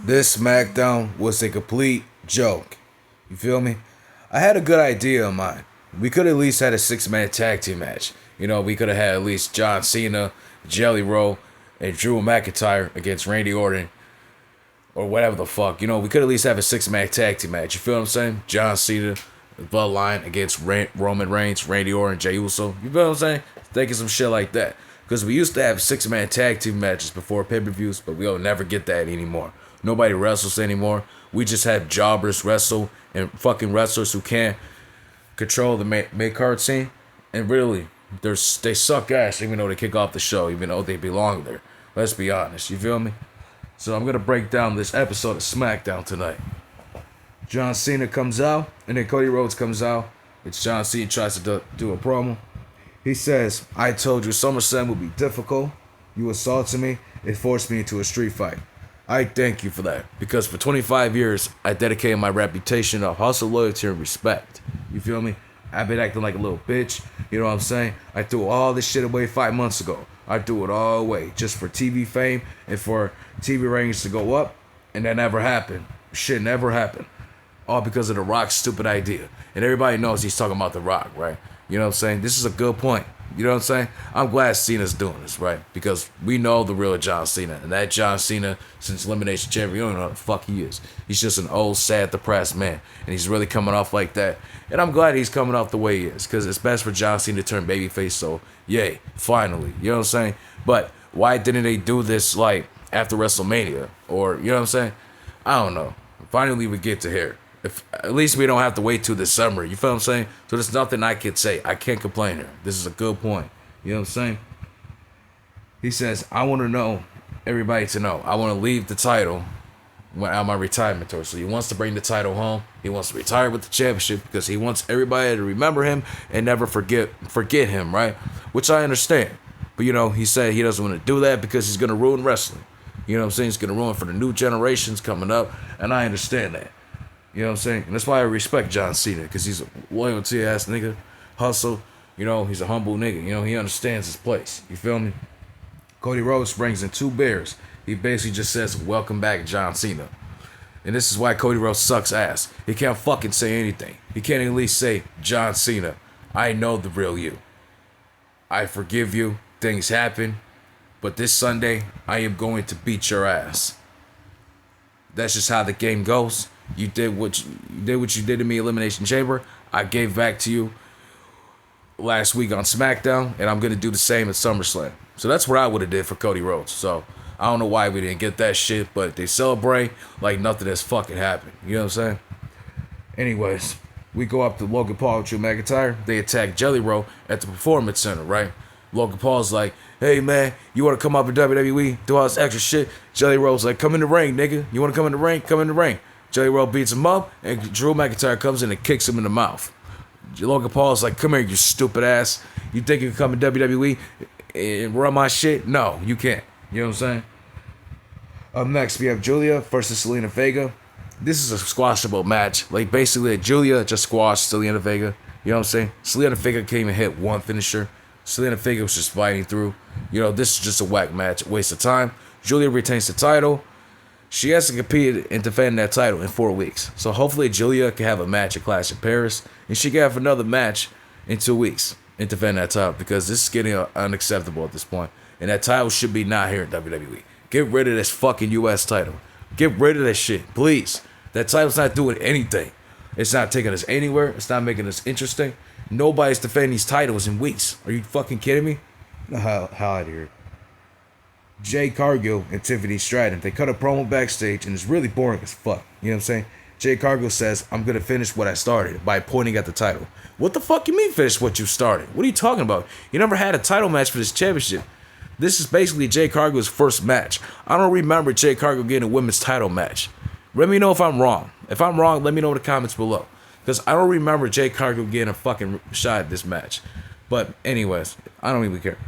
This Smackdown was a complete joke. You feel me? I had a good idea in mind. We could at least had a six-man tag team match. We could have had at least John Cena, Jelly Roll, and Drew McIntyre against Randy Orton or whatever the fuck. We could at least have a six-man tag team match. You feel what I'm saying? John Cena, Bloodline against Roman Reigns, Randy Orton, Jey Uso. You feel what I'm saying? Thinking some shit like that. Because we used to have six-man tag team matches before pay-per-views, but we'll never get that anymore. Nobody wrestles anymore. We just have jobbers wrestle and fucking wrestlers who can't control the main card scene. And really, they suck ass even though they kick off the show, even though they belong there. Let's be honest, you feel me? So I'm going to break down this episode of SmackDown tonight. John Cena comes out, and then Cody Rhodes comes out. It's John Cena tries to do a promo. He says, "I told you Summerslam would be difficult. You assaulted me. It forced me into a street fight. I thank you for that, because for 25 years, I dedicated my reputation of hustle, loyalty, and respect. You feel me? I've been acting like a little bitch. You know what I'm saying? I threw all this shit away 5 months ago. I threw it all away just for TV fame and for TV ratings to go up, and that never happened. Shit never happened. All because of The Rock's stupid idea. And everybody knows he's talking about The Rock, right? You know what I'm saying? This is a good point. You know what I'm saying? I'm glad Cena's doing this, right? Because we know the real John Cena. And that John Cena, since Elimination Chamber, you don't know what the fuck he is. He's just an old, sad, depressed man. And he's really coming off like that. And I'm glad he's coming off the way he is. Because it's best for John Cena to turn babyface. So, yay, finally. You know what I'm saying? But why didn't they do this, like, after WrestleMania? Or, you know what I'm saying? I don't know. Finally, we get to here. At least we don't have to wait till this summer. You feel what I'm saying? So there's nothing I can say. I can't complain here. This is a good point. You know what I'm saying? He says, I want to know, everybody to know, I want to leave the title on my retirement tour. So he wants to bring the title home. He wants to retire with the championship because he wants everybody to remember him and never forget him, right? Which I understand. But, he said he doesn't want to do that because he's going to ruin wrestling. You know what I'm saying? He's going to ruin for the new generations coming up. And I understand that. You know what I'm saying? And that's why I respect John Cena, because he's a loyalty-ass nigga, hustle. He's a humble nigga. He understands his place. You feel me? Cody Rhodes brings in two bears. He basically just says, welcome back, John Cena. And this is why Cody Rhodes sucks ass. He can't fucking say anything. He can't at least say, John Cena, I know the real you. I forgive you. Things happen. But this Sunday, I am going to beat your ass. That's just how the game goes. You did what you did to me, Elimination Chamber. I gave back to you last week on Smackdown, and I'm gonna do the same at SummerSlam. So that's what I would have did for Cody Rhodes. So I don't know why we didn't get that shit, but they celebrate like nothing has fucking happened. You know what I'm saying? Anyways, we go up to Logan Paul and Drew McIntyre. They attack Jelly Roll at the Performance Center, right? Logan Paul's like, hey man, you want to come up in WWE, do all this extra shit? Jelly Roll's like, come in the ring, nigga. You want to come in the ring? Come in the ring. Jelly Roll beats him up, and Drew McIntyre comes in and kicks him in the mouth. Logan Paul's like, come here, you stupid ass. You think you can come in WWE and run my shit? No, you can't. You know what I'm saying? Up next, we have Julia versus Zelina Vega. This is a squashable match. Like, basically, Julia just squashed Zelina Vega. You know what I'm saying? Zelina Vega can't even hit one finisher. Zelina Vega was just fighting through. This is just a whack match. Waste of time. Julia retains the title. She has to compete and defend that title in 4 weeks. So hopefully Julia can have a match at Clash in Paris. And she can have another match in 2 weeks and defend that title. Because this is getting unacceptable at this point. And that title should be not here in WWE. Get rid of this fucking US title. Get rid of that shit, please. That title's not doing anything. It's not taking us anywhere. It's not making us interesting. Nobody's defending these titles in weeks. Are you fucking kidding me? How out of here. Jay Cargill and Tiffany Stratton, they cut a promo backstage and it's really boring as fuck. You know what I'm saying? Jay Cargill says, I'm going to finish what I started by pointing at the title. What the fuck you mean finish what you started? What are you talking about? You never had a title match for this championship. This is basically Jay Cargill's first match. I don't remember Jay Cargill getting a women's title match. Let me know if I'm wrong. If I'm wrong, let me know in the comments below. Because I don't remember Jay Cargill getting a fucking shot at this match. But anyways, I don't even care.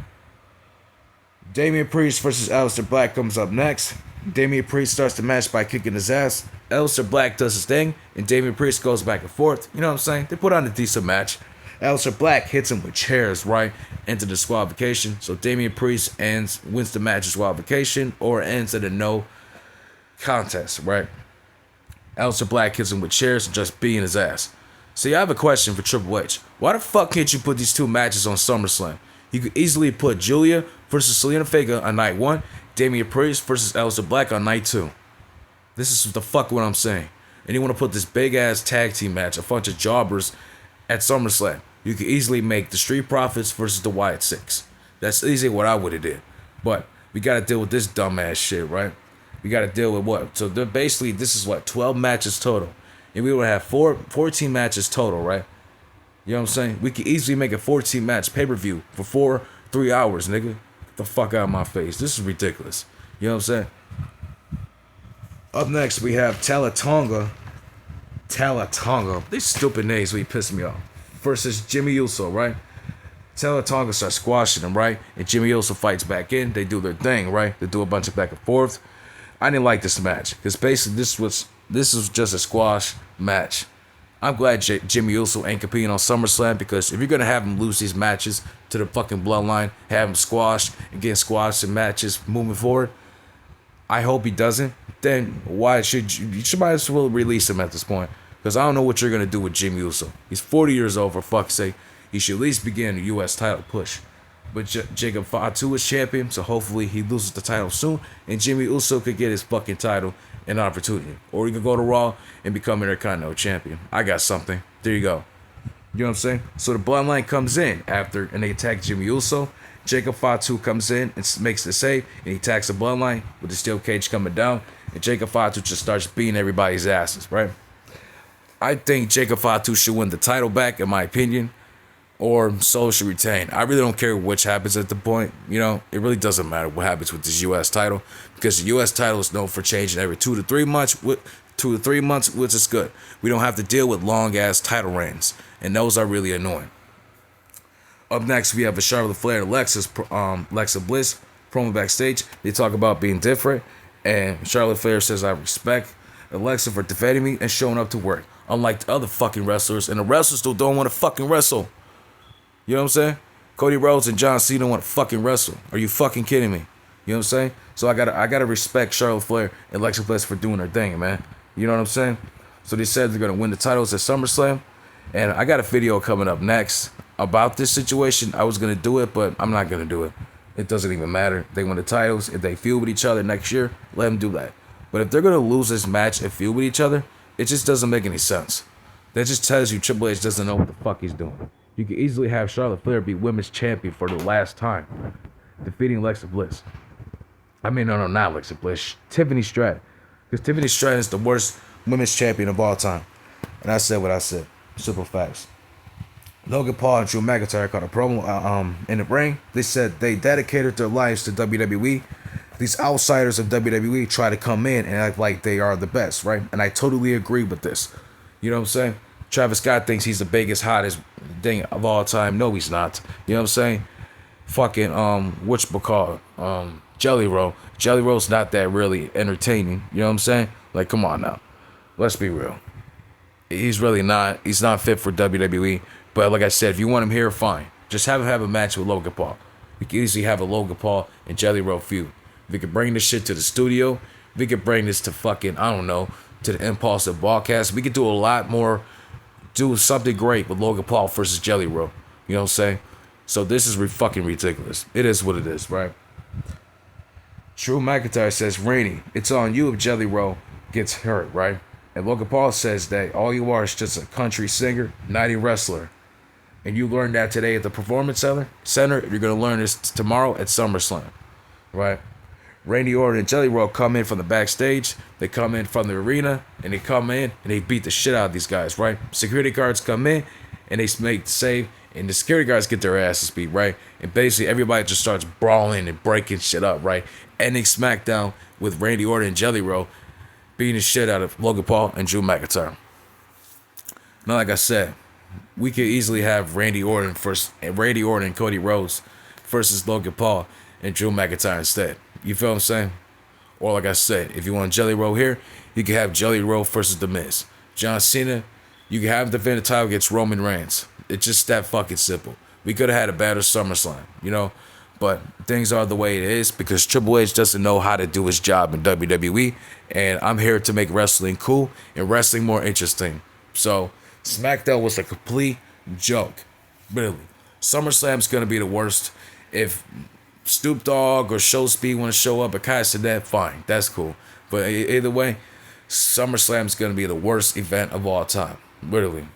Damian Priest versus Aleister Black comes up next. Damian Priest starts the match by kicking his ass. Aleister Black does his thing, and Damian Priest goes back and forth. You know what I'm saying? They put on a decent match. Aleister Black hits him with chairs, right, into disqualification. So Damian Priest wins the match disqualification, or ends at a no contest, right? Aleister Black hits him with chairs and just beating his ass. See, I have a question for Triple H. Why the fuck can't you put these two matches on SummerSlam? You could easily put Julia versus Selena Vega on night 1, Damian Priest versus Aleister Black on night 2. This is the fuck what I'm saying. And you want to put this big ass tag team match, a bunch of jobbers at SummerSlam. You could easily make the Street Profits versus the Wyatt Six. That's easily what I would have did. But we got to deal with this dumbass shit, right? We got to deal with what? So basically, this is what, 12 matches total. And we would have 14 matches total, right? You know what I'm saying? We could easily make a 14 match pay-per-view for 3 hours, nigga. Get the fuck out of my face. This is ridiculous. You know what I'm saying? Up next, we have Talatonga. These stupid names really piss me off. Versus Jimmy Uso, right? Talatonga starts squashing him, right? And Jimmy Uso fights back in. They do their thing, right? They do a bunch of back and forth. I didn't like this match because basically this was just a squash match. I'm glad Jimmy Uso ain't competing on SummerSlam, because if you're gonna have him lose these matches to the fucking Bloodline, have him squashed and getting squashed in matches moving forward, I hope he doesn't. Then why should you might as well release him at this point, because I don't know what you're gonna do with Jimmy Uso. He's 40 years old, for fuck's sake. He should at least begin a U.S. title push. But Jacob Fatu is champion, so hopefully he loses the title soon, and Jimmy Uso could get his fucking title and opportunity. Or he could go to Raw and become Intercontinental Champion. I got something. There you go. You know what I'm saying? So the Bloodline comes in after, and they attack Jimmy Uso. Jacob Fatu comes in and makes the save, and he attacks the Bloodline with the steel cage coming down, and Jacob Fatu just starts beating everybody's asses, right? I think Jacob Fatu should win the title back, in my opinion, or Solo should retain. I really don't care which happens at the point. You know, it really doesn't matter what happens with this U.S. title, because the U.S. title is known for changing every 2 to 3 months. 2 to 3 months, which is good. We don't have to deal with long ass title reigns, and those are really annoying. Up next, we have a Charlotte Flair and Alexa Bliss promo backstage. They talk about being different, and Charlotte Flair says, "I respect Alexa for defending me and showing up to work, unlike the other fucking wrestlers, and the wrestlers still don't want to fucking wrestle." You know what I'm saying? Cody Rhodes and John Cena want to fucking wrestle. Are you fucking kidding me? You know what I'm saying? So I gotta respect Charlotte Flair and Alexa Bliss for doing their thing, man. You know what I'm saying? So they said they're gonna win the titles at SummerSlam, and I got a video coming up next about this situation. I was gonna do it, but I'm not gonna do it. It doesn't even matter. They win the titles. If they feud with each other next year, let them do that. But if they're gonna lose this match and feud with each other, it just doesn't make any sense. That just tells you Triple H doesn't know what the fuck he's doing. You could easily have Charlotte Flair be women's champion for the last time, defeating Alexa Bliss. I mean, no, not Alexa Bliss. Tiffany Stratton. Because Tiffany Stratton is the worst women's champion of all time. And I said what I said. Simple facts. Logan Paul and Drew McIntyre caught a promo in the ring. They said they dedicated their lives to WWE. These outsiders of WWE try to come in and act like they are the best, right? And I totally agree with this. You know what I'm saying? Travis Scott thinks he's the biggest, hottest thing of all time. No, he's not. You know what I'm saying? Fucking, whatchamacallit, Jelly Roll. Jelly Roll's not that really entertaining. You know what I'm saying? Like, come on now. Let's be real. He's really not. He's not fit for WWE. But like I said, if you want him here, fine. Just have him have a match with Logan Paul. We could easily have a Logan Paul and Jelly Roll feud. We could bring this shit to the studio. We could bring this to fucking, I don't know, to the Impulsive Broadcast. We could do a lot more. Do something great with Logan Paul versus Jelly Roll. You know what I'm saying? So this is fucking ridiculous. It is what it is, right? Drew McIntyre says, "Rainey, it's on you if Jelly Roll gets hurt, right?" And Logan Paul says that all you are is just a country singer, not a wrestler. And you learned that today at the Performance Center. You're going to learn this tomorrow at SummerSlam, right? Randy Orton and Jelly Roll come in from the backstage. They come in from the arena, and they come in and they beat the shit out of these guys, right? Security guards come in and they make the save, and the security guards get their asses beat, right? And basically everybody just starts brawling and breaking shit up, right? Ending SmackDown with Randy Orton and Jelly Roll beating the shit out of Logan Paul and Drew McIntyre. Now, like I said, we could easily have Randy Orton and Cody Rhodes versus Logan Paul and Drew McIntyre instead. You feel what I'm saying? Or like I said, if you want Jelly Roll here, you can have Jelly Roll versus The Miz. John Cena, you can have defend the title against Roman Reigns. It's just that fucking simple. We could have had a better SummerSlam, you know? But things are the way it is because Triple H doesn't know how to do his job in WWE. And I'm here to make wrestling cool and wrestling more interesting. So SmackDown was a complete joke. Really. SummerSlam's going to be the worst. If Snoop Dogg or Show Speed want to show up at Kai Cenat, fine. That's cool. But either way, SummerSlam's going to be the worst event of all time. Literally.